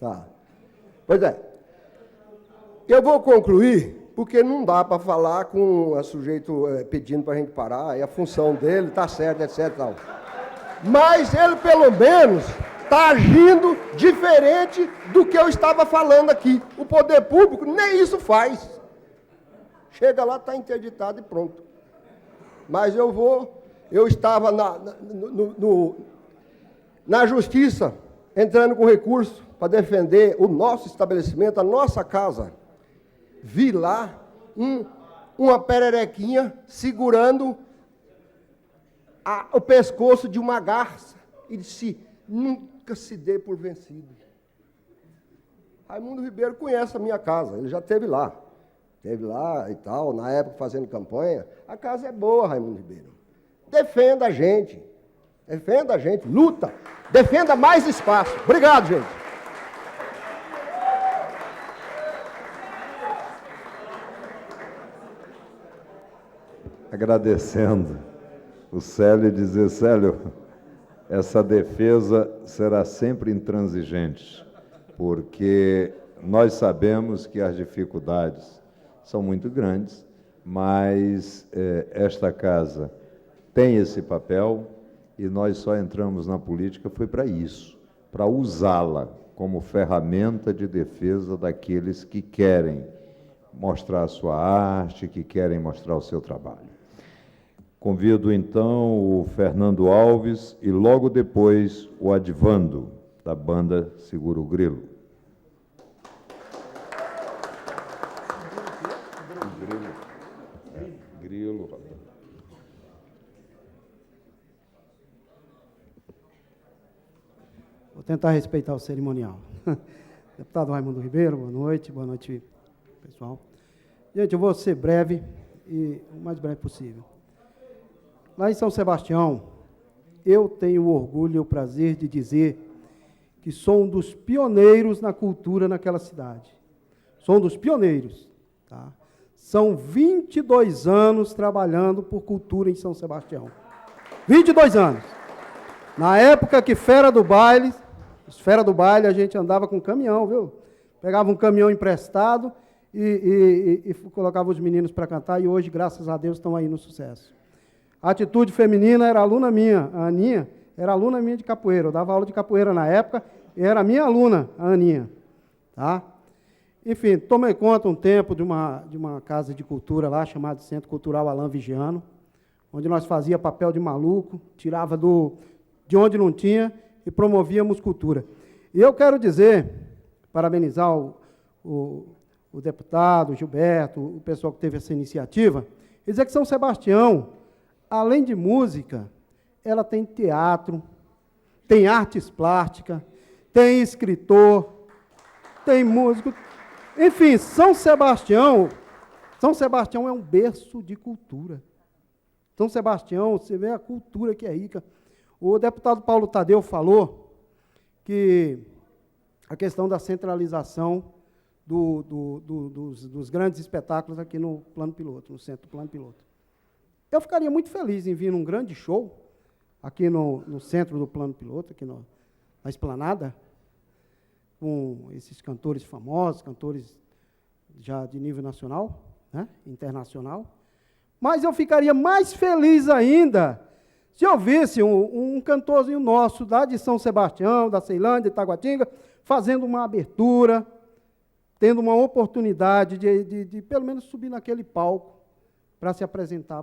Tá. Pois é. Eu vou concluir, porque não dá para falar com o sujeito pedindo para a gente parar, e a função dele está certa, etc. Tal. Mas ele, pelo menos, está agindo diferente do que eu estava falando aqui. O poder público nem isso faz. Chega lá, está interditado e pronto. Mas eu estava na justiça, entrando com recurso para defender o nosso estabelecimento, a nossa casa. Vi lá uma pererequinha segurando o pescoço de uma garça e disse: nunca se dê por vencido. Raimundo Ribeiro conhece a minha casa, ele já esteve lá. Esteve lá e tal, na época fazendo campanha. A casa é boa, Raimundo Ribeiro. Defenda a gente, luta, defenda mais espaço. Obrigado, gente. Agradecendo o Célio e dizer: Célio, essa defesa será sempre intransigente, porque nós sabemos que as dificuldades são muito grandes, mas esta casa tem esse papel e nós só entramos na política foi para isso, para usá-la como ferramenta de defesa daqueles que querem mostrar a sua arte, que querem mostrar o seu trabalho. Convido, então, o Fernando Alves e, logo depois, o Advando, da banda Segura o Grilo. Grilo. Vou tentar respeitar o cerimonial. Deputado Raimundo Ribeiro, boa noite, pessoal. Gente, eu vou ser breve e o mais breve possível. Lá em São Sebastião, eu tenho o orgulho e o prazer de dizer que sou um dos pioneiros na cultura naquela cidade. Sou um dos pioneiros. Tá? São 22 anos trabalhando por cultura em São Sebastião. 22 anos. Na época que Fera do Baile, a gente andava com caminhão, viu? Pegava um caminhão emprestado e colocava os meninos para cantar, e hoje, graças a Deus, estão aí no sucesso. A Atitude Feminina era aluna minha, a Aninha era aluna minha de capoeira. Eu dava aula de capoeira na época, e era minha aluna, a Aninha. Tá? Enfim, tomei conta um tempo de uma casa de cultura lá, chamada Centro Cultural Alain Vigiano, onde nós fazia papel de maluco, tirava de onde não tinha e promovíamos cultura. E eu quero dizer, parabenizar o deputado Gilberto, o pessoal que teve essa iniciativa, e dizer que São Sebastião, além de música, ela tem teatro, tem artes plásticas, tem escritor, tem músico. Enfim, São Sebastião é um berço de cultura. São Sebastião, você vê a cultura que é rica. O deputado Paulo Tadeu falou que a questão da centralização dos grandes espetáculos aqui no Plano Piloto, no Centro do Plano Piloto. Eu ficaria muito feliz em vir num grande show, aqui no centro do Plano Piloto, aqui na Esplanada, com esses cantores famosos, cantores já de nível nacional, né, internacional. Mas eu ficaria mais feliz ainda se eu visse um cantorzinho nosso, lá de São Sebastião, da Ceilândia, de Taguatinga, fazendo uma abertura, tendo uma oportunidade de pelo menos subir naquele palco, para se apresentar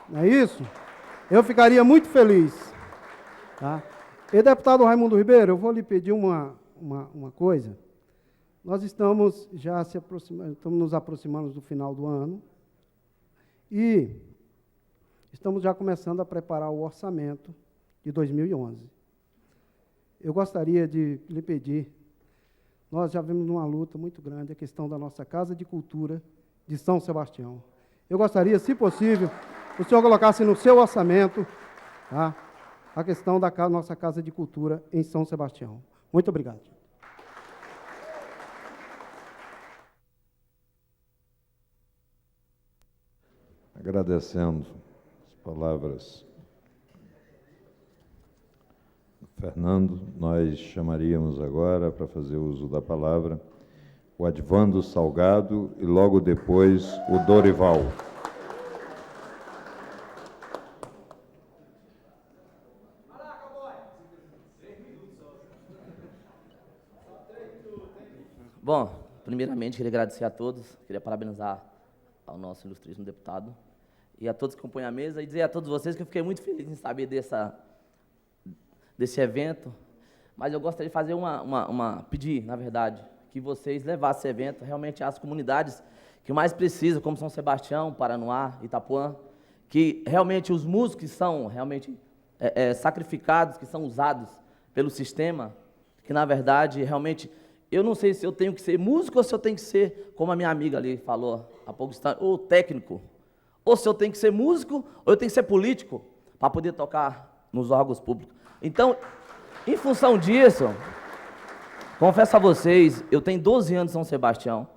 Não é isso? Eu ficaria muito feliz. Tá? E, deputado Raimundo Ribeiro, eu vou lhe pedir uma coisa. Nós estamos já estamos nos aproximando do final do ano e estamos já começando a preparar o orçamento de 2011. Eu gostaria de lhe pedir, nós já vimos numa luta muito grande a questão da nossa Casa de Cultura de São Sebastião. Eu gostaria, se possível, que o senhor colocasse no seu orçamento, tá, a questão da nossa Casa de Cultura em São Sebastião. Muito obrigado. Agradecendo as palavras do Fernando, nós chamaríamos agora, para fazer uso da palavra, o Advando Salgado e logo depois o Dorival. Bom, primeiramente, queria agradecer a todos, queria parabenizar ao nosso ilustríssimo deputado e a todos que compõem a mesa e dizer a todos vocês que eu fiquei muito feliz em saber desse evento, mas eu gostaria de fazer pedir, na verdade, que vocês levassem esse evento realmente às comunidades que mais precisam, como São Sebastião, Paranoá, Itapuã, que realmente os músicos que são realmente sacrificados, que são usados pelo sistema, que, na verdade, realmente... Eu não sei se eu tenho que ser músico ou se eu tenho que ser, como a minha amiga ali falou há pouco instante, ou técnico. Ou se eu tenho que ser músico ou eu tenho que ser político para poder tocar nos órgãos públicos. Então, em função disso, confesso a vocês, eu tenho 12 anos em São Sebastião,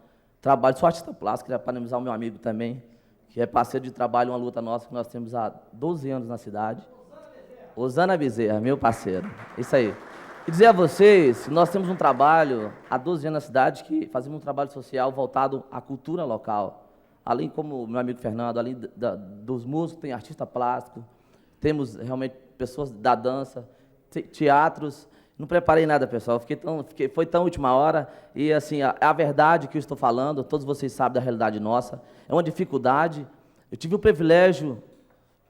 trabalho, sou artista plástico, queria parabenizar o meu amigo também, que é parceiro de trabalho, uma luta nossa que nós temos há 12 anos na cidade. Osana Bezerra, meu parceiro. Isso aí. E dizer a vocês, nós temos um trabalho, há 12 anos na cidade, que fazemos um trabalho social voltado à cultura local. Além, como o meu amigo Fernando, além dos músicos, tem artista plástico, temos realmente pessoas da dança, teatros. Não preparei nada, pessoal, foi tão última hora, e assim, a verdade que eu estou falando, todos vocês sabem da realidade nossa, é uma dificuldade. Eu tive o privilégio,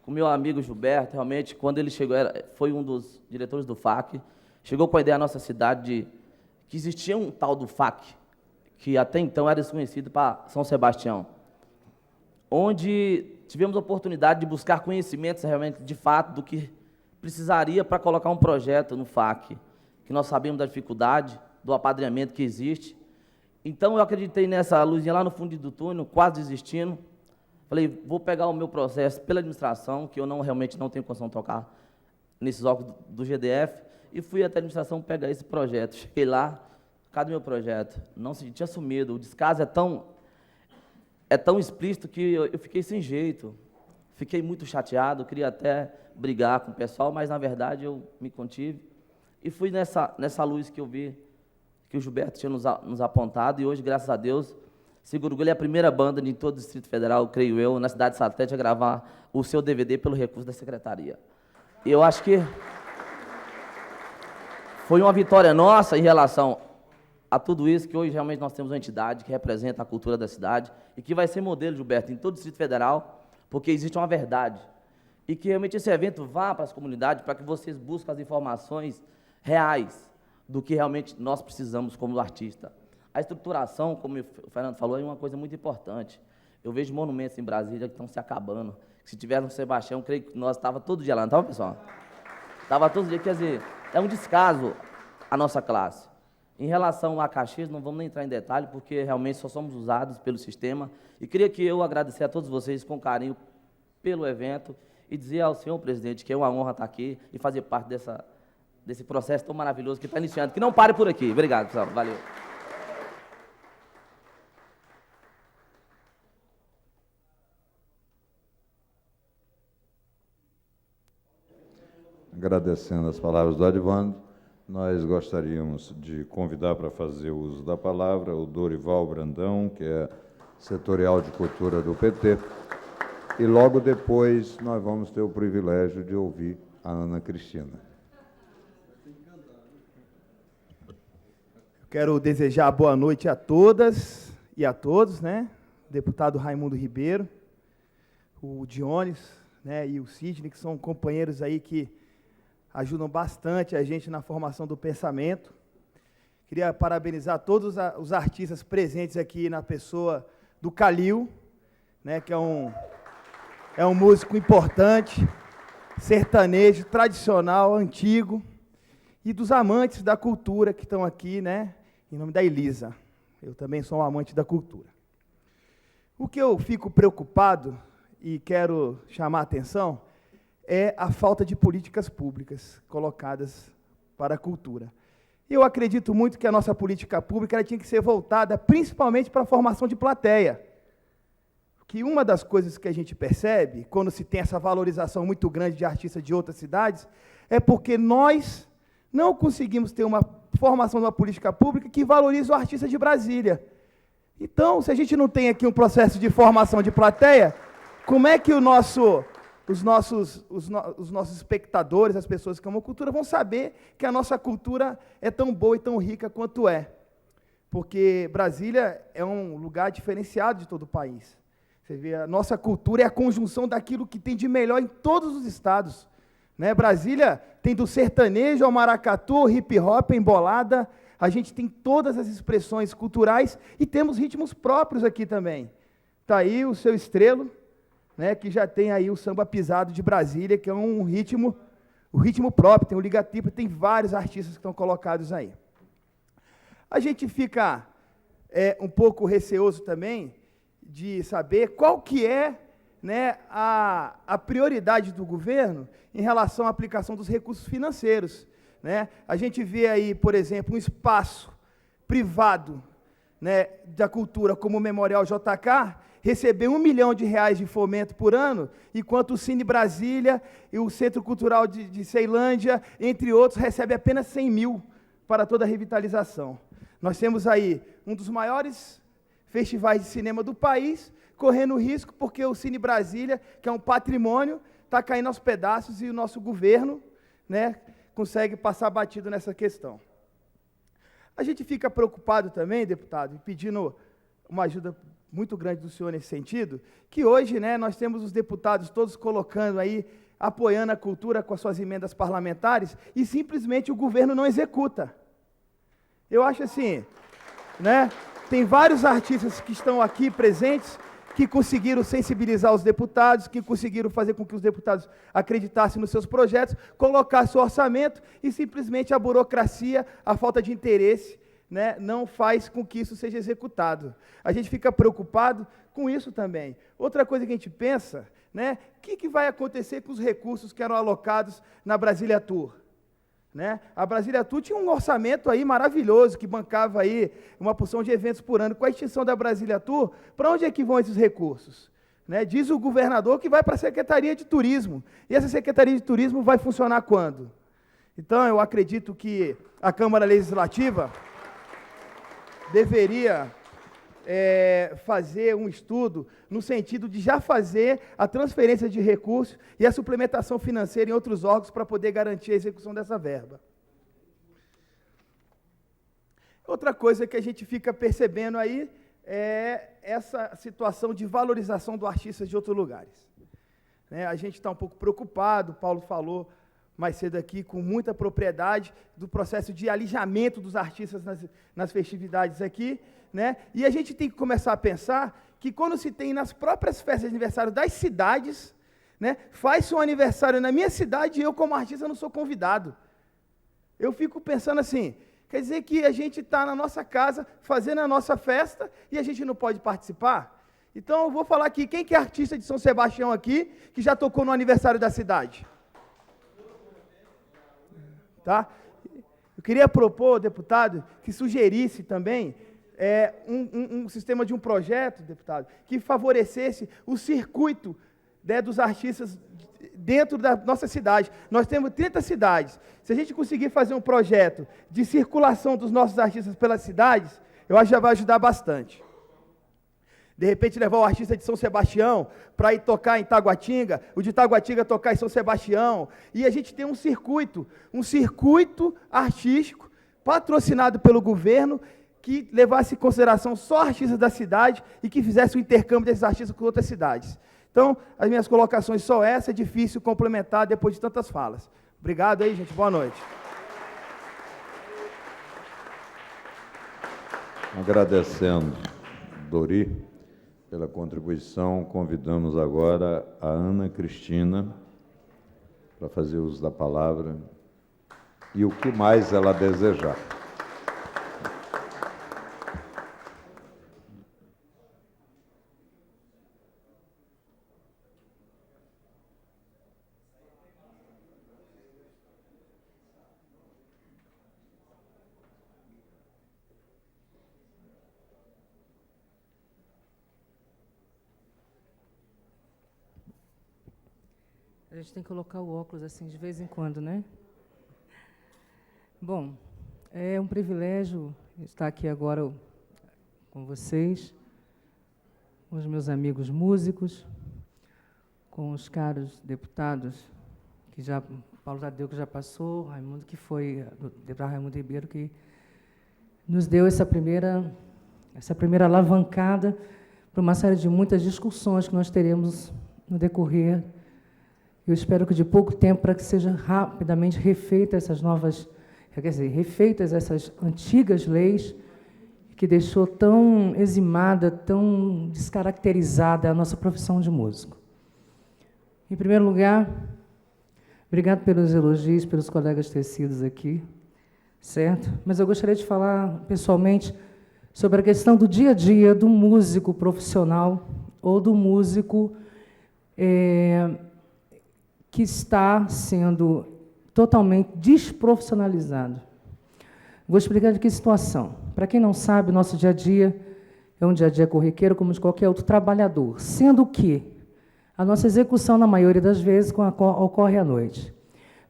com o meu amigo Gilberto, realmente, quando ele chegou, foi um dos diretores do FAC, chegou com a ideia à nossa cidade que existia um tal do FAC, que até então era desconhecido para São Sebastião, onde tivemos a oportunidade de buscar conhecimentos realmente, de fato, do que precisaria para colocar um projeto no FAC, que nós sabemos da dificuldade, do apadrinhamento que existe. Então, eu acreditei nessa luzinha lá no fundo do túnel, quase desistindo. Falei, vou pegar o meu processo pela administração, que eu realmente não tenho condição de tocar nesses órgãos do GDF, e fui até a administração pegar esse projeto. Cheguei lá, cadê meu projeto? Não se tinha sumido. O descaso é tão explícito que eu fiquei sem jeito. Fiquei muito chateado, queria até brigar com o pessoal, mas, na verdade, eu me contive. E fui nessa luz que eu vi, que o Gilberto tinha nos apontado, e hoje, graças a Deus, Seguro Orgulho é a primeira banda de todo o Distrito Federal, creio eu, na cidade de Satélite, a gravar o seu DVD pelo recurso da Secretaria. E eu acho que foi uma vitória nossa em relação a tudo isso, que hoje realmente nós temos uma entidade que representa a cultura da cidade e que vai ser modelo, Gilberto, em todo o Distrito Federal, porque existe uma verdade. E que realmente esse evento vá para as comunidades para que vocês busquem as informações reais do que realmente nós precisamos como artista. A estruturação, como o Fernando falou, é uma coisa muito importante. Eu vejo monumentos em Brasília que estão se acabando. Se tiver no Sebastião, creio que nós estávamos todo dia lá, não estava, pessoal? Estava todo dia, quer dizer, é um descaso a nossa classe. Em relação a Caxias, não vamos nem entrar em detalhe, porque realmente só somos usados pelo sistema. E queria que eu agradecer a todos vocês com carinho pelo evento e dizer ao senhor presidente que é uma honra estar aqui e fazer parte desse processo tão maravilhoso que está iniciando. Que não pare por aqui. Obrigado, pessoal. Valeu. Agradecendo as palavras do Advando, nós gostaríamos de convidar para fazer uso da palavra o Dorival Brandão, que é setorial de cultura do PT, e logo depois nós vamos ter o privilégio de ouvir a Ana Cristina. Quero desejar boa noite a todas e a todos, né? O deputado Raimundo Ribeiro, o Dionis, né, e o Sidney, que são companheiros aí que ajudam bastante a gente na formação do pensamento. Queria parabenizar todos os artistas presentes aqui na pessoa do Calil, né, que é um músico importante, sertanejo, tradicional, antigo, e dos amantes da cultura que estão aqui, né, em nome da Elisa. Eu também sou um amante da cultura. O que eu fico preocupado e quero chamar a atenção é a falta de políticas públicas colocadas para a cultura. Eu acredito muito que a nossa política pública ela tinha que ser voltada principalmente para a formação de plateia. Que uma das coisas que a gente percebe, quando se tem essa valorização muito grande de artistas de outras cidades, é porque nós não conseguimos ter uma formação de uma política pública que valorize o artista de Brasília. Então, se a gente não tem aqui um processo de formação de plateia, como é que os nossos espectadores, as pessoas que amam cultura, vão saber que a nossa cultura é tão boa e tão rica quanto é? Porque Brasília é um lugar diferenciado de todo o país. Você vê, a nossa cultura é a conjunção daquilo que tem de melhor em todos os estados. Né? Brasília tem do sertanejo ao maracatu, ao hip-hop, a embolada. A gente tem todas as expressões culturais e temos ritmos próprios aqui também. Está aí o Seu Estrelo, né, que já tem aí o samba pisado de Brasília, que é o ritmo próprio, tem o Liga-Tipa, tem vários artistas que estão colocados aí. A gente fica um pouco receoso também de saber qual que é, né, a prioridade do governo em relação à aplicação dos recursos financeiros. Né? A gente vê aí, por exemplo, um espaço privado, né, da cultura como o Memorial JK, receber R$1 milhão de fomento por ano, enquanto o Cine Brasília e o Centro Cultural de Ceilândia, entre outros, recebe apenas 100 mil para toda a revitalização. Nós temos aí um dos maiores festivais de cinema do país, correndo risco porque o Cine Brasília, que é um patrimônio, está caindo aos pedaços e o nosso governo, né, consegue passar batido nessa questão. A gente fica preocupado também, deputado, pedindo uma ajuda muito grande do senhor nesse sentido, que hoje, né, nós temos os deputados todos colocando aí, apoiando a cultura com as suas emendas parlamentares, e simplesmente o governo não executa. Eu acho assim, né, tem vários artistas que estão aqui presentes, que conseguiram sensibilizar os deputados, que conseguiram fazer com que os deputados acreditassem nos seus projetos, colocar seu orçamento, e simplesmente a burocracia, a falta de interesse, né, não faz com que isso seja executado. A gente fica preocupado com isso também. Outra coisa que a gente pensa, né, o que vai acontecer com os recursos que eram alocados na Brasília Tour? Né? A Brasília Tour tinha um orçamento aí maravilhoso, que bancava aí uma porção de eventos por ano. Com a extinção da Brasília Tour, para onde é que vão esses recursos? Né? Diz o governador que vai para a Secretaria de Turismo. E essa Secretaria de Turismo vai funcionar quando? Então, eu acredito que a Câmara Legislativa deveria fazer um estudo no sentido de já fazer a transferência de recursos e a suplementação financeira em outros órgãos para poder garantir a execução dessa verba. Outra coisa que a gente fica percebendo aí é essa situação de valorização do artista de outros lugares. A gente está um pouco preocupado, o Paulo falou mais cedo aqui, com muita propriedade, do processo de alijamento dos artistas nas festividades aqui, né? E a gente tem que começar a pensar que quando se tem nas próprias festas de aniversário das cidades, né, faz-se um aniversário na minha cidade e eu, como artista, não sou convidado. Eu fico pensando assim, quer dizer que a gente está na nossa casa, fazendo a nossa festa, e a gente não pode participar? Então, eu vou falar aqui, quem que é artista de São Sebastião aqui, que já tocou no aniversário da cidade? Tá? Eu queria propor, deputado, que sugerisse também um sistema de um projeto, deputado, que favorecesse o circuito, né, dos artistas dentro da nossa cidade. Nós temos 30 cidades. Se a gente conseguir fazer um projeto de circulação dos nossos artistas pelas cidades, eu acho que já vai ajudar bastante. De repente, levar o artista de São Sebastião para ir tocar em Taguatinga, o de Taguatinga tocar em São Sebastião, e a gente tem um circuito artístico, patrocinado pelo governo, que levasse em consideração só artistas da cidade e que fizesse o intercâmbio desses artistas com outras cidades. Então, as minhas colocações são essas, é difícil complementar depois de tantas falas. Obrigado aí, gente, boa noite. Agradecendo, Dori, pela contribuição, convidamos agora a Ana Cristina para fazer uso da palavra e o que mais ela desejar. A gente tem que colocar o óculos assim de vez em quando, né? Bom, é um privilégio estar aqui agora com vocês, com os meus amigos músicos, com os caros deputados, que já, Paulo Tadeu, que já passou, Raimundo, que foi, o deputado Raimundo Ribeiro, que nos deu essa primeira alavancada para uma série de muitas discussões que nós teremos no decorrer. Eu espero que de pouco tempo, para que seja rapidamente refeitas essas antigas leis que deixou tão eximada, tão descaracterizada a nossa profissão de músico. Em primeiro lugar, obrigado pelos elogios, pelos colegas tecidos aqui, certo? Mas eu gostaria de falar pessoalmente sobre a questão do dia a dia do músico profissional ou do músico que está sendo totalmente desprofissionalizado. Vou explicar de que situação. Para quem não sabe, nosso dia a dia é um dia a dia corriqueiro, como de qualquer outro trabalhador, sendo que a nossa execução, na maioria das vezes, ocorre à noite.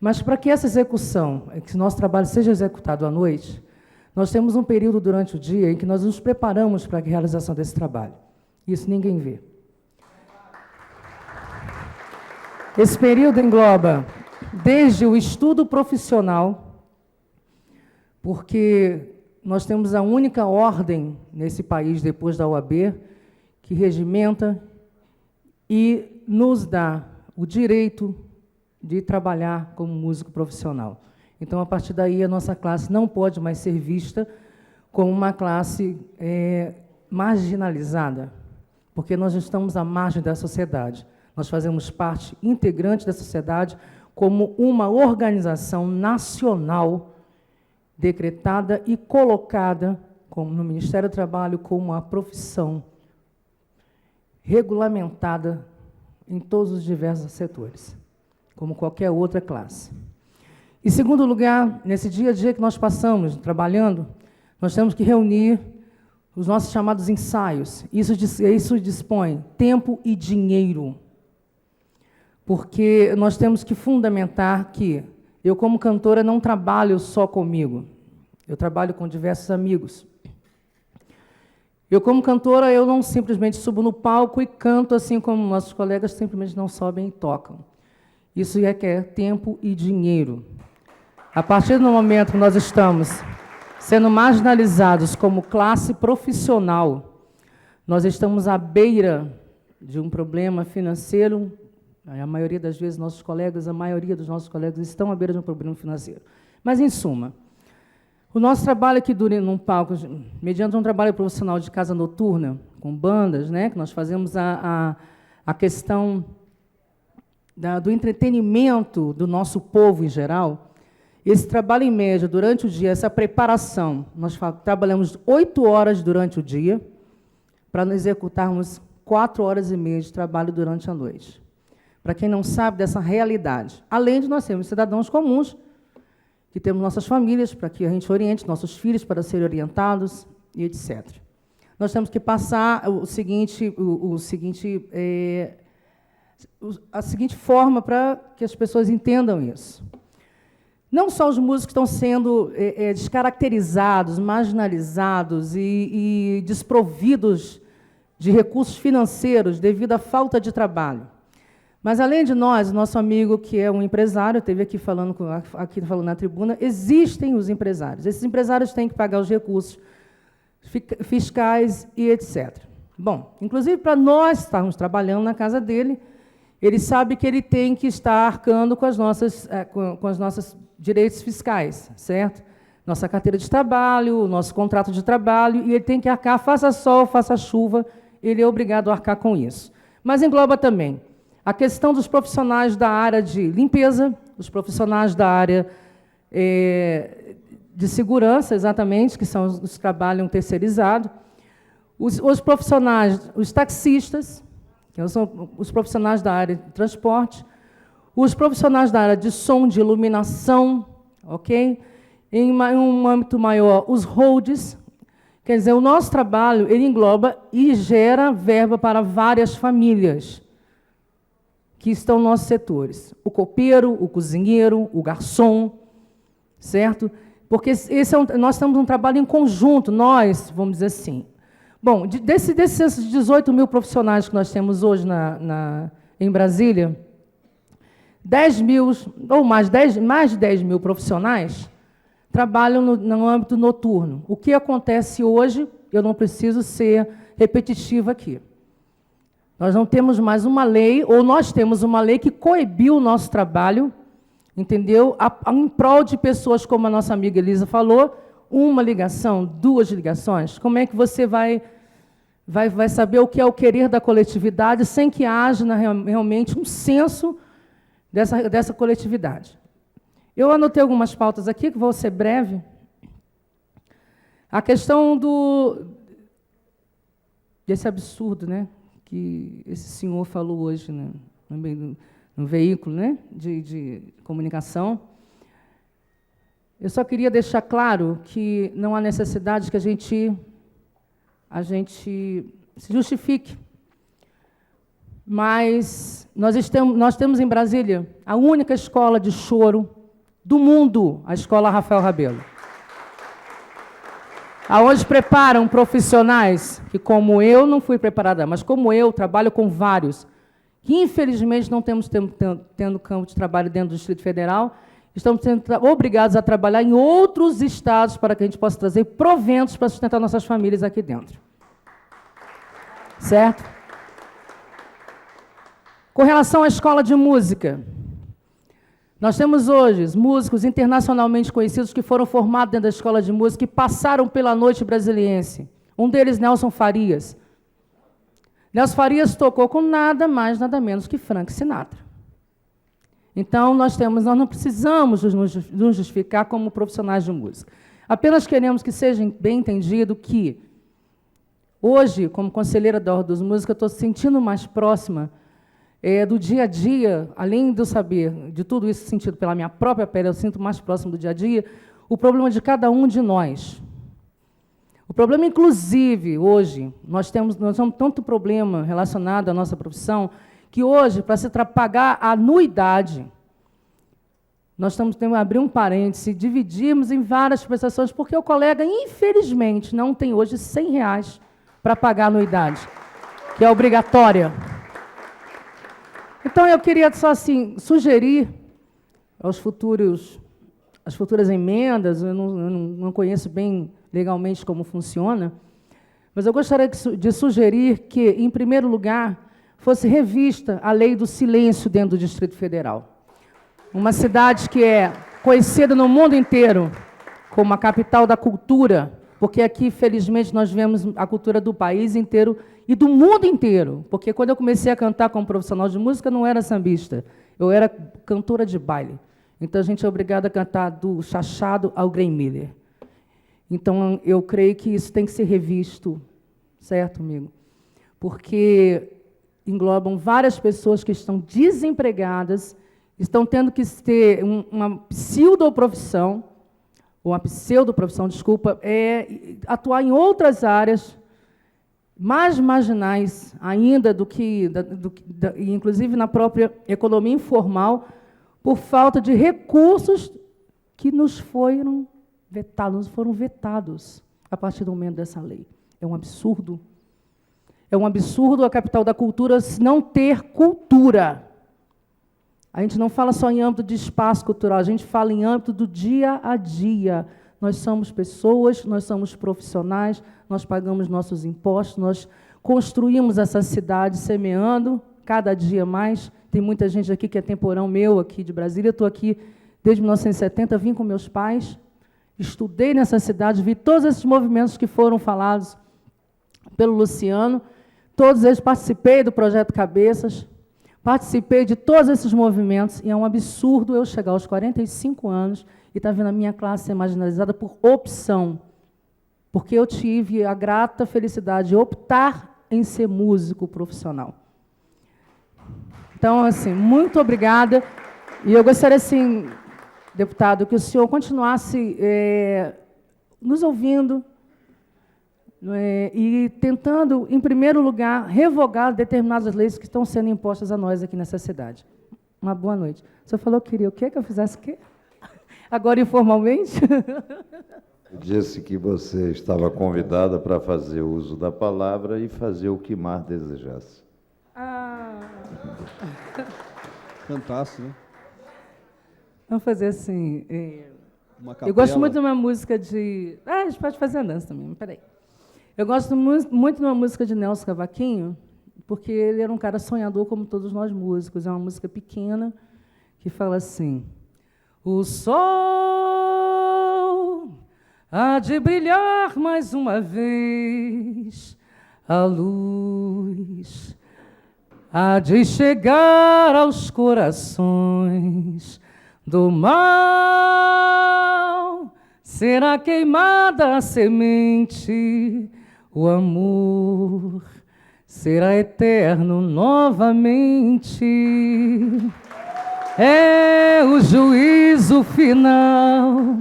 Mas para que essa execução, que nosso trabalho seja executado à noite, nós temos um período durante o dia em que nós nos preparamos para a realização desse trabalho. Isso ninguém vê. Esse período engloba desde o estudo profissional, porque nós temos a única ordem nesse país, depois da OAB, que regimenta e nos dá o direito de trabalhar como músico profissional. Então, a partir daí, a nossa classe não pode mais ser vista como uma classe marginalizada, porque nós estamos à margem da sociedade. Nós fazemos parte integrante da sociedade como uma organização nacional decretada e colocada no Ministério do Trabalho como uma profissão regulamentada em todos os diversos setores, como qualquer outra classe. Em segundo lugar, nesse dia a dia que nós passamos trabalhando, nós temos que reunir os nossos chamados ensaios. Isso dispõe tempo e dinheiro, porque nós temos que fundamentar que eu, como cantora, não trabalho só comigo, eu trabalho com diversos amigos. Eu, como cantora, eu não simplesmente subo no palco e canto assim como nossos colegas simplesmente não sobem e tocam. Isso requer tempo e dinheiro. A partir do momento que nós estamos sendo marginalizados como classe profissional, nós estamos à beira de um problema financeiro. A maioria das vezes, a maioria dos nossos colegas estão à beira de um problema financeiro. Mas, em suma, o nosso trabalho aqui dura num palco, mediante um trabalho profissional de casa noturna, com bandas, né, que nós fazemos a questão do entretenimento do nosso povo em geral. Esse trabalho, em média, durante o dia, essa preparação, nós trabalhamos 8 horas durante o dia para nós executarmos 4 horas e meia de trabalho durante a noite. Para quem não sabe dessa realidade, além de nós sermos cidadãos comuns, que temos nossas famílias, para que a gente oriente nossos filhos para serem orientados, e etc. Nós temos que passar a seguinte forma para que as pessoas entendam isso. Não só os músicos estão sendo descaracterizados, marginalizados e desprovidos de recursos financeiros devido à falta de trabalho. Mas, além de nós, o nosso amigo, que é um empresário, esteve aqui falando na tribuna, existem os empresários. Esses empresários têm que pagar os recursos fiscais e etc. Bom, inclusive, para nós estarmos trabalhando na casa dele, ele sabe que ele tem que estar arcando com os nossos direitos fiscais, certo? Nossa carteira de trabalho, o nosso contrato de trabalho, e ele tem que arcar, faça sol, faça chuva, ele é obrigado a arcar com isso. Mas engloba também a questão dos profissionais da área de limpeza, os profissionais da área de segurança, exatamente, que são os que trabalham terceirizado, os profissionais, os taxistas, que são os profissionais da área de transporte, os profissionais da área de som, de iluminação, ok? Em um âmbito maior, os holds. Quer dizer, o nosso trabalho ele engloba e gera verba para várias famílias que estão nos nossos setores. O copeiro, o cozinheiro, o garçom, certo? porque nós temos um trabalho em conjunto, nós, vamos dizer assim. Bom, desses 18 mil profissionais que nós temos hoje em Brasília, 10 mil, ou mais de 10 mil profissionais trabalham no âmbito noturno. O que acontece hoje, eu não preciso ser repetitiva aqui. Nós não temos mais uma lei, ou nós temos uma lei que coibiu o nosso trabalho, entendeu? Em prol de pessoas, como a nossa amiga Elisa falou, uma ligação, 2 ligações. Como é que você vai saber o que é o querer da coletividade sem que haja realmente um senso dessa coletividade? Eu anotei algumas pautas aqui, que vou ser breve. A questão desse absurdo, né, que esse senhor falou hoje, né, no veículo, né, de comunicação. Eu só queria deixar claro que não há necessidade que a gente se justifique. Mas nós temos em Brasília a única escola de choro do mundo, a Escola Rafael Rabelo. Aonde preparam profissionais que, como eu, não fui preparada, mas como eu, trabalho com vários, que infelizmente não temos tendo campo de trabalho dentro do Distrito Federal, estamos sendo obrigados a trabalhar em outros estados para que a gente possa trazer proventos para sustentar nossas famílias aqui dentro. Certo? Com relação à escola de música, nós temos hoje músicos internacionalmente conhecidos que foram formados dentro da escola de música e passaram pela noite brasiliense. Um deles, Nelson Farias. Nelson Farias tocou com nada mais, nada menos que Frank Sinatra. Então, nós não precisamos nos justificar como profissionais de música. Apenas queremos que seja bem entendido que, hoje, como conselheira da Ordem dos Músicos, eu estou sentindo mais próxima do dia a dia, além de eu saber de tudo isso sentido pela minha própria pele, eu sinto mais próximo do dia a dia, o problema de cada um de nós. O problema, inclusive, hoje, nós temos tanto problema relacionado à nossa profissão, que hoje, para se pagar a anuidade, nós temos que abrir um parêntese, dividirmos em várias prestações, porque o colega, infelizmente, não tem hoje R$100 para pagar a anuidade, que é obrigatória. Então, eu queria só assim, sugerir as futuras emendas, eu não conheço bem legalmente como funciona, mas eu gostaria de sugerir que, em primeiro lugar, fosse revista a lei do silêncio dentro do Distrito Federal. Uma cidade que é conhecida no mundo inteiro como a capital da cultura, porque aqui, felizmente, nós vemos a cultura do país inteiro e do mundo inteiro. Porque quando eu comecei a cantar como profissional de música, não era sambista, eu era cantora de baile. Então, a gente é obrigada a cantar do Chachado ao Glenn Miller. Então, eu creio que isso tem que ser revisto, certo, amigo? Porque englobam várias pessoas que estão desempregadas, estão tendo que ter uma pseudoprofissão, desculpa, atuar em outras áreas mais marginais ainda inclusive na própria economia informal, por falta de recursos que nos foram vetados a partir do momento dessa lei. É um absurdo. É um absurdo a capital da cultura não ter cultura. A gente não fala só em âmbito de espaço cultural, a gente fala em âmbito do dia a dia. Nós somos pessoas, nós somos profissionais, nós pagamos nossos impostos, nós construímos essa cidade semeando cada dia mais. Tem muita gente aqui que é temporão meu, aqui de Brasília. Eu estou aqui desde 1970, vim com meus pais, estudei nessa cidade, vi todos esses movimentos que foram falados pelo Luciano, todos eles participei do Projeto Cabeças, participei de todos esses movimentos, e é um absurdo eu chegar aos 45 anos e estar vendo a minha classe ser marginalizada por opção, porque eu tive a grata felicidade de optar em ser músico profissional. Então, assim, muito obrigada, e eu gostaria, assim, deputado, que o senhor continuasse nos ouvindo e tentando, em primeiro lugar, revogar determinadas leis que estão sendo impostas a nós aqui nessa cidade. Uma boa noite. O senhor falou que queria o quê? Que eu fizesse o quê? Agora, informalmente? Disse que você estava convidada para fazer uso da palavra e fazer o que mais desejasse. Ah. Cantasse, né? Vamos fazer assim. Uma Eu gosto capela. muito de uma música de... a gente pode fazer a dança também, mas peraí. Eu gosto muito de uma música de Nelson Cavaquinho, porque ele era um cara sonhador, como todos nós músicos. É uma música pequena que fala assim: o sol há de brilhar mais uma vez, a luz há de chegar aos corações, do mal será queimada a semente, o amor será eterno novamente. É o juízo final,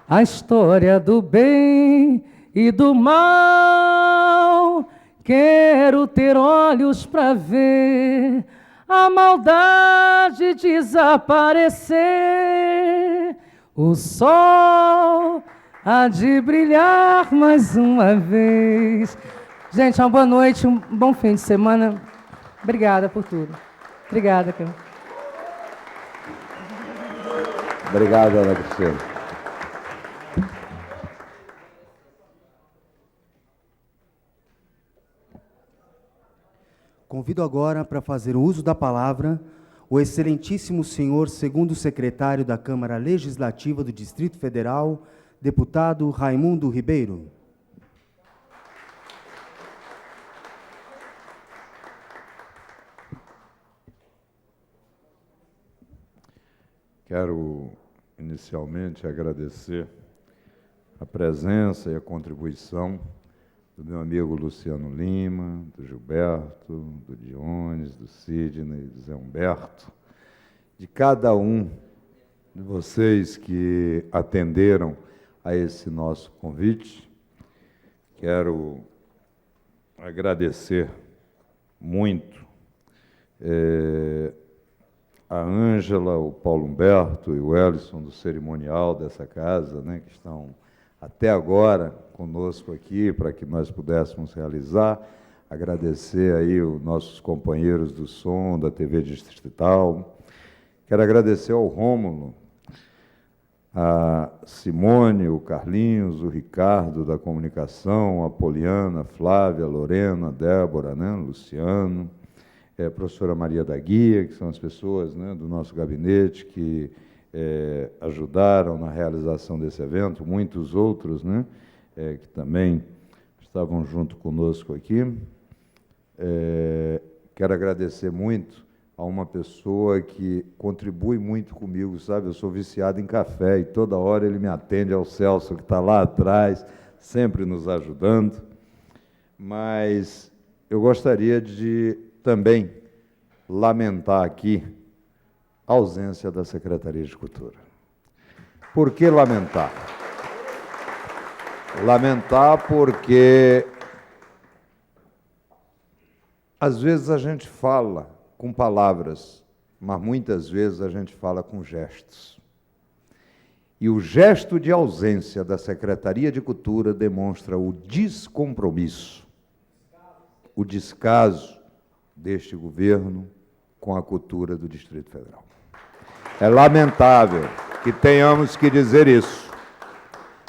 a história do bem e do mal. Quero ter olhos para ver a maldade desaparecer. O sol há de brilhar mais uma vez. Gente, uma boa noite, um bom fim de semana. Obrigada por tudo. Obrigada, Cam. Obrigado, Ana Cristina. Convido agora para fazer o uso da palavra o excelentíssimo senhor segundo secretário da Câmara Legislativa do Distrito Federal, deputado Raimundo Ribeiro. Quero inicialmente agradecer a presença e a contribuição do meu amigo Luciano Lima, do Gilberto, do Dionis, do Sidney, do Zé Humberto, de cada um de vocês que atenderam a esse nosso convite. Quero agradecer muito a Ângela, o Paulo Humberto e o Ellison do cerimonial dessa casa, né, que estão até agora conosco aqui para que nós pudéssemos realizar. Agradecer aí os nossos companheiros do som, da TV Distrital. Quero agradecer ao Rômulo, a Simone, o Carlinhos, o Ricardo da comunicação, a Poliana, a Flávia, a Lorena, a Débora, né, Luciano, a professora Maria da Guia, que são as pessoas, né, do nosso gabinete que ajudaram na realização desse evento, muitos outros, né, que também estavam junto conosco aqui. Quero agradecer muito a uma pessoa que contribui muito comigo, sabe? Eu sou viciado em café e toda hora ele me atende, ao Celso, que está lá atrás, sempre nos ajudando. Mas eu gostaria de também lamentar aqui a ausência da Secretaria de Cultura. Por que lamentar? Lamentar porque, às vezes, a gente fala com palavras, mas muitas vezes a gente fala com gestos. E o gesto de ausência da Secretaria de Cultura demonstra o descompromisso, o descaso deste governo com a cultura do Distrito Federal. É lamentável que tenhamos que dizer isso,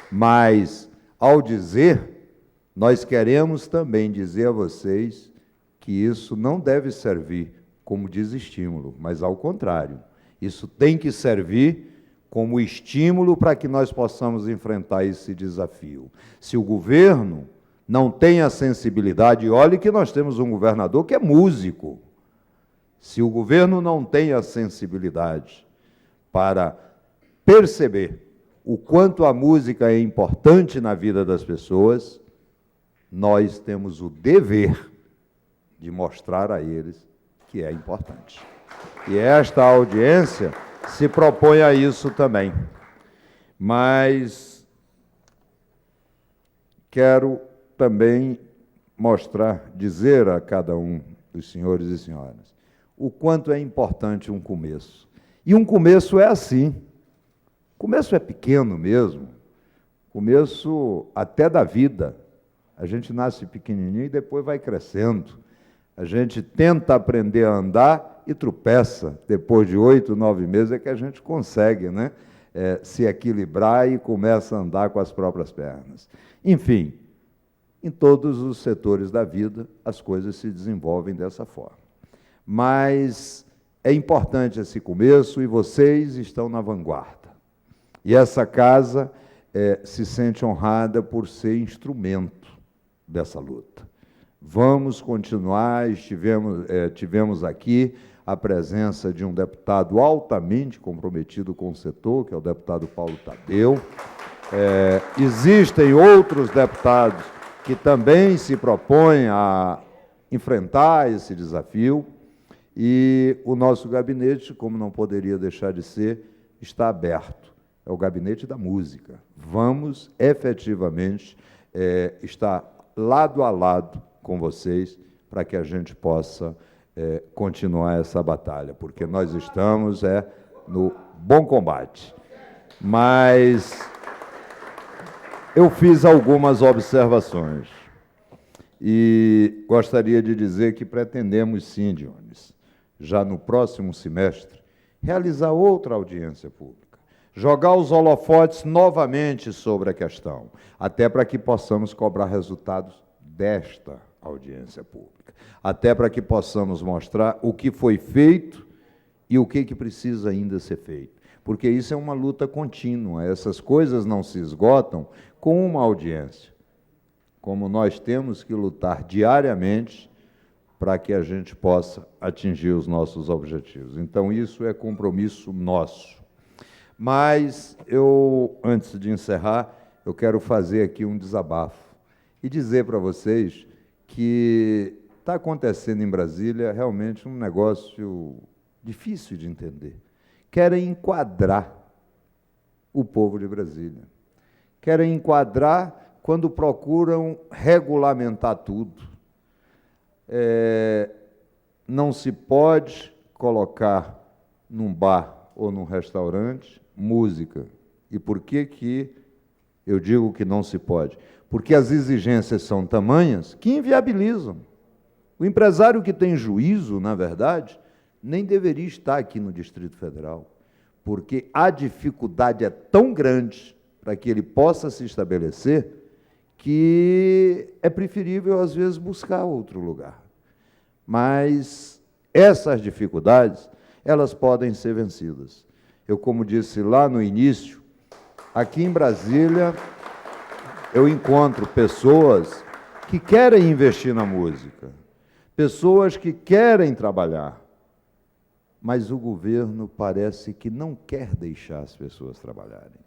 mas, ao dizer, nós queremos também dizer a vocês que isso não deve servir como desestímulo, mas, ao contrário, isso tem que servir como estímulo para que nós possamos enfrentar esse desafio. Se o governo não tem a sensibilidade, olhe que nós temos um governador que é músico, se o governo não tem a sensibilidade para perceber o quanto a música é importante na vida das pessoas, nós temos o dever de mostrar a eles que é importante. E esta audiência se propõe a isso também. Mas quero também mostrar, dizer a cada um dos senhores e senhoras, o quanto é importante um começo. E um começo é assim, começo é pequeno mesmo, começo até da vida. A gente nasce pequenininho e depois vai crescendo. A gente tenta aprender a andar e tropeça. Depois de 8, 9 meses é que a gente consegue, né, se equilibrar e começa a andar com as próprias pernas. Enfim, em todos os setores da vida, as coisas se desenvolvem dessa forma. Mas é importante esse começo e vocês estão na vanguarda. E essa casa se sente honrada por ser instrumento dessa luta. Vamos continuar, tivemos aqui a presença de um deputado altamente comprometido com o setor, que é o deputado Paulo Tadeu. Existem outros deputados que também se propõem a enfrentar esse desafio, e o nosso gabinete, como não poderia deixar de ser, está aberto. É o gabinete da música. Vamos, efetivamente, estar lado a lado com vocês para que a gente possa continuar essa batalha, porque nós estamos no bom combate. Mas eu fiz algumas observações e gostaria de dizer que pretendemos, sim, Dionis, já no próximo semestre, realizar outra audiência pública, jogar os holofotes novamente sobre a questão, até para que possamos cobrar resultados desta audiência pública, até para que possamos mostrar o que foi feito e o que precisa ainda ser feito. Porque isso é uma luta contínua, essas coisas não se esgotam com uma audiência. Como nós temos que lutar diariamente para que a gente possa atingir os nossos objetivos. Então, isso é compromisso nosso. Mas, antes de encerrar, eu quero fazer aqui um desabafo e dizer para vocês que está acontecendo em Brasília realmente um negócio difícil de entender. Querem enquadrar o povo de Brasília. Querem enquadrar quando procuram regulamentar tudo. Não se pode colocar num bar ou num restaurante música. E por que eu digo que não se pode? Porque as exigências são tamanhas que inviabilizam. O empresário que tem juízo, na verdade, nem deveria estar aqui no Distrito Federal, porque a dificuldade é tão grande para que ele possa se estabelecer que é preferível, às vezes, buscar outro lugar. Mas essas dificuldades, elas podem ser vencidas. Eu, como disse lá no início, aqui em Brasília, eu encontro pessoas que querem investir na música, pessoas que querem trabalhar, mas o governo parece que não quer deixar as pessoas trabalharem,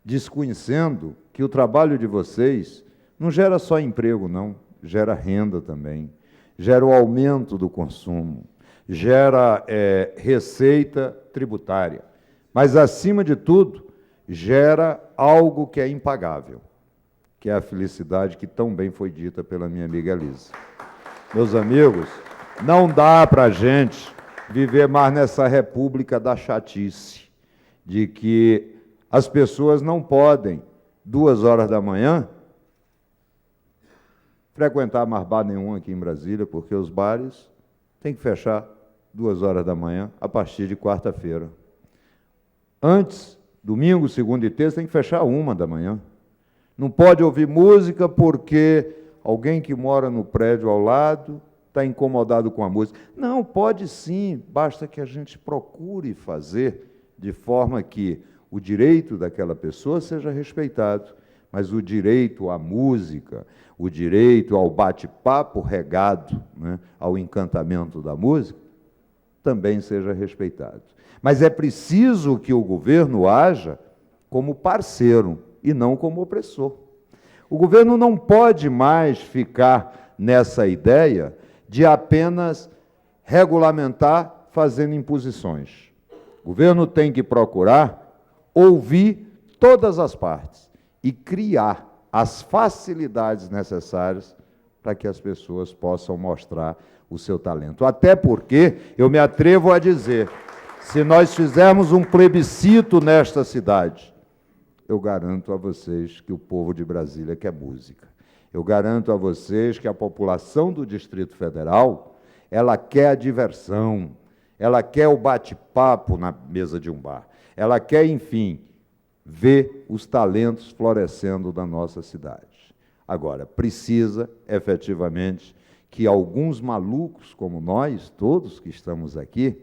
desconhecendo que o trabalho de vocês não gera só emprego, não, gera renda também, gera o aumento do consumo, gera receita tributária, mas, acima de tudo, gera algo que é impagável, que é a felicidade que tão bem foi dita pela minha amiga Elisa. Meus amigos, não dá para a gente viver mais nessa república da chatice, de que as pessoas não podem, 2 horas da manhã, frequentar mais bar nenhum aqui em Brasília, porque os bares têm que fechar 2 horas da manhã, a partir de quarta-feira. Antes, domingo, segunda e terça, tem que fechar 1 da manhã. Não pode ouvir música porque alguém que mora no prédio ao lado está incomodado com a música. Não, pode sim, basta que a gente procure fazer de forma que o direito daquela pessoa seja respeitado, mas o direito à música, o direito ao bate-papo regado, né, ao encantamento da música, também seja respeitado. Mas é preciso que o governo haja como parceiro e não como opressor. O governo não pode mais ficar nessa ideia de apenas regulamentar fazendo imposições. O governo tem que procurar ouvir todas as partes e criar as facilidades necessárias para que as pessoas possam mostrar o seu talento. Até porque, eu me atrevo a dizer, Se nós fizermos um plebiscito nesta cidade, eu garanto a vocês que o povo de Brasília quer música. Eu garanto a vocês que a população do Distrito Federal, ela quer a diversão, ela quer o bate-papo na mesa de um bar, ela quer, enfim, ver os talentos florescendo na nossa cidade. Agora, precisa, efetivamente, que alguns malucos como nós, todos que estamos aqui,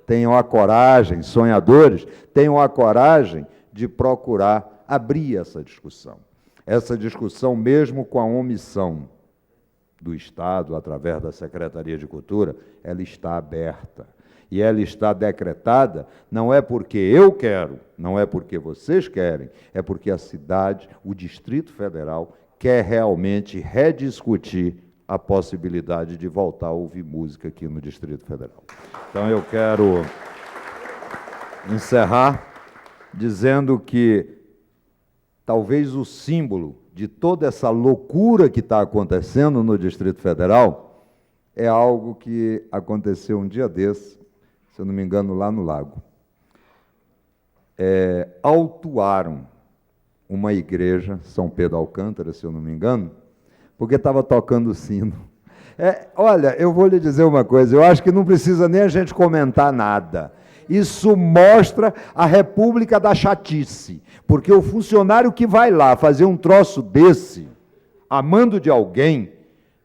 tenham a coragem, sonhadores, tenham a coragem de procurar abrir essa discussão. Essa discussão, mesmo com a omissão do Estado, através da Secretaria de Cultura, ela está aberta. E ela está decretada, não é porque eu quero, não é porque vocês querem, é porque a cidade, o Distrito Federal, quer realmente rediscutir a possibilidade de voltar a ouvir música aqui no Distrito Federal. Então, eu quero encerrar dizendo que talvez o símbolo de toda essa loucura que está acontecendo no Distrito Federal é algo que aconteceu um dia desse, se eu não me engano, lá no Lago. Autuaram uma igreja, São Pedro Alcântara, se eu não me engano, porque estava tocando sino. Olha, eu vou lhe dizer uma coisa, eu acho que não precisa nem a gente comentar nada. Isso mostra a república da chatice, porque o funcionário que vai lá fazer um troço desse, a mando de alguém,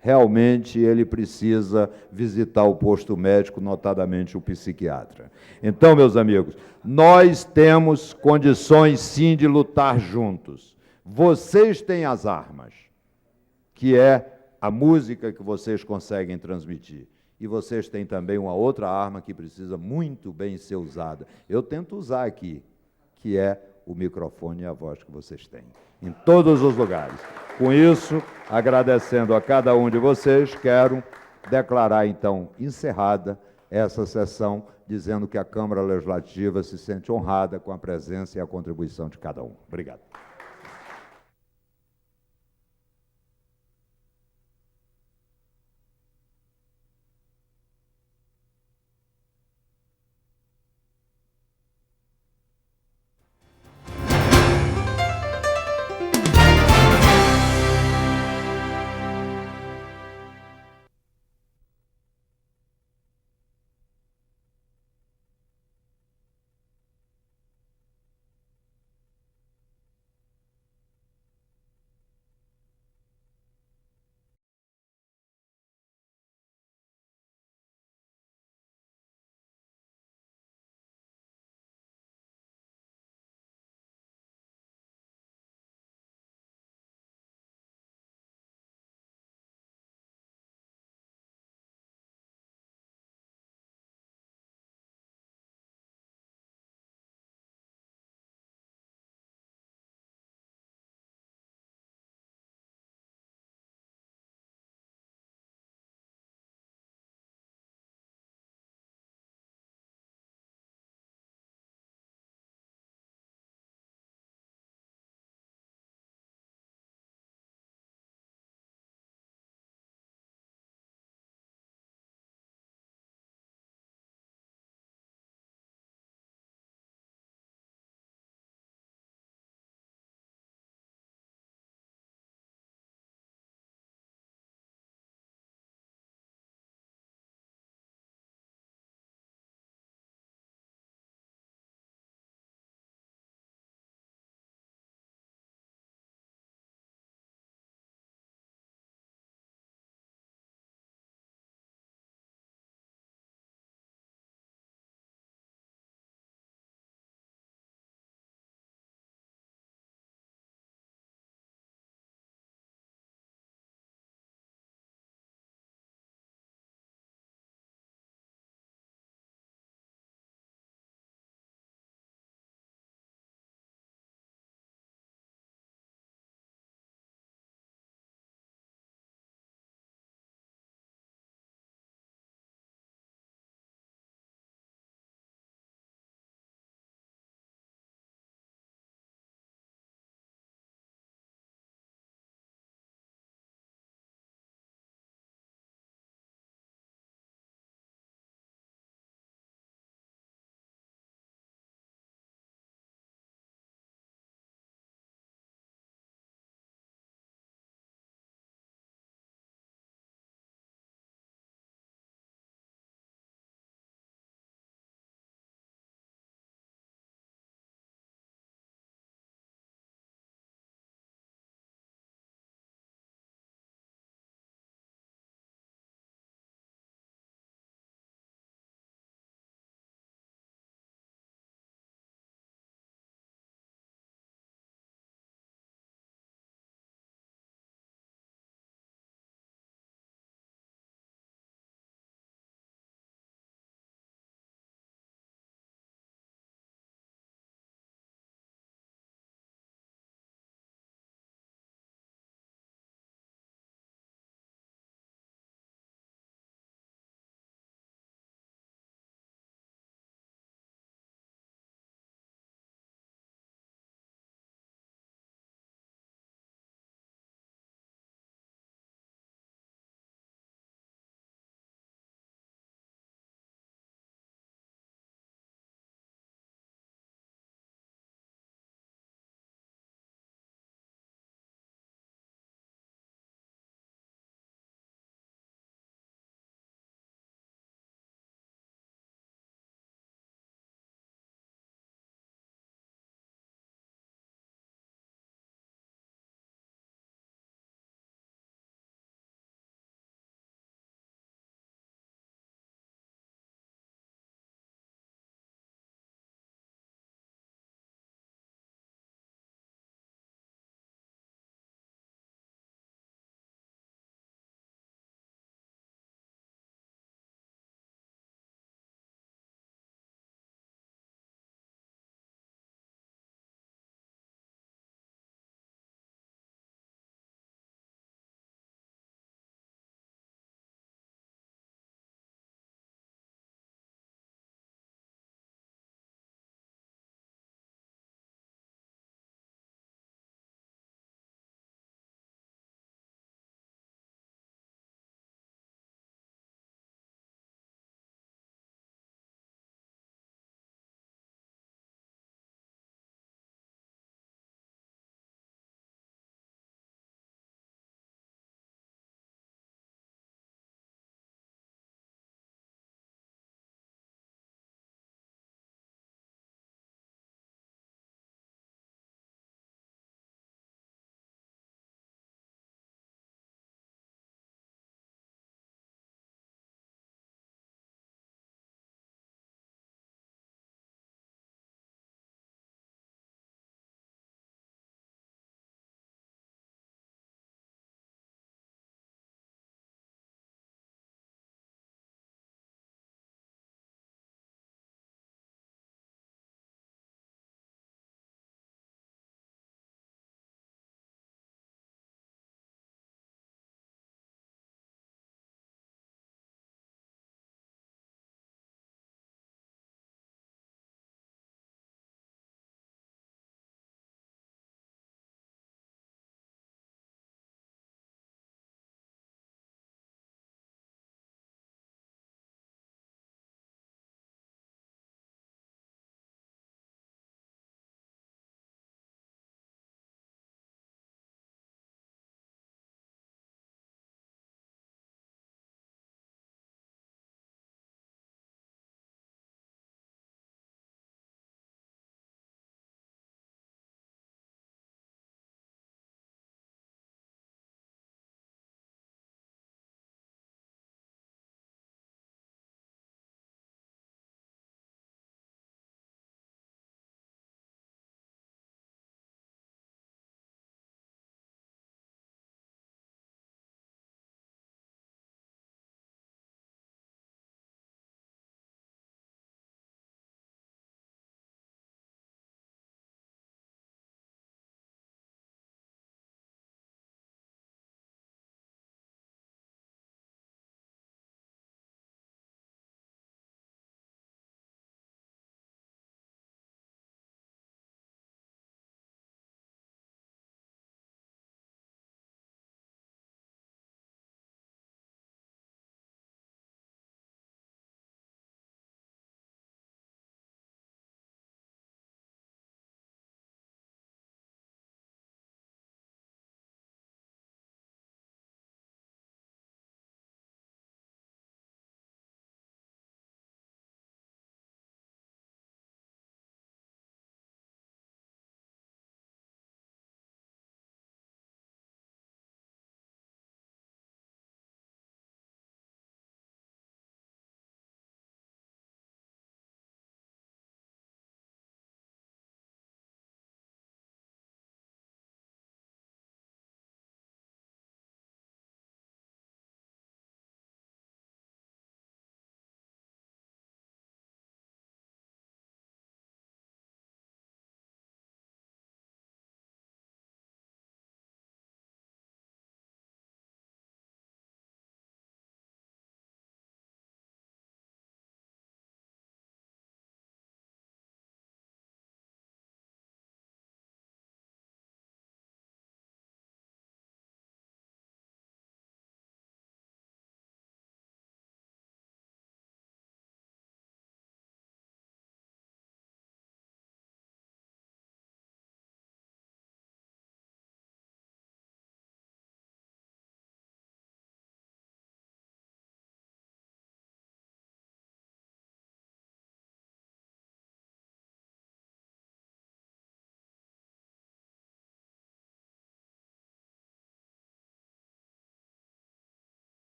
realmente ele precisa visitar o posto médico, notadamente o psiquiatra. Então, meus amigos, nós temos condições, sim, de lutar juntos. Vocês têm as armas, que é a música que vocês conseguem transmitir. E vocês têm também uma outra arma que precisa muito bem ser usada. Eu tento usar aqui, que é o microfone e a voz que vocês têm, em todos os lugares. Com isso, agradecendo a cada um de vocês, quero declarar, então, encerrada essa sessão, dizendo que a Câmara Legislativa se sente honrada com a presença e a contribuição de cada um. Obrigado.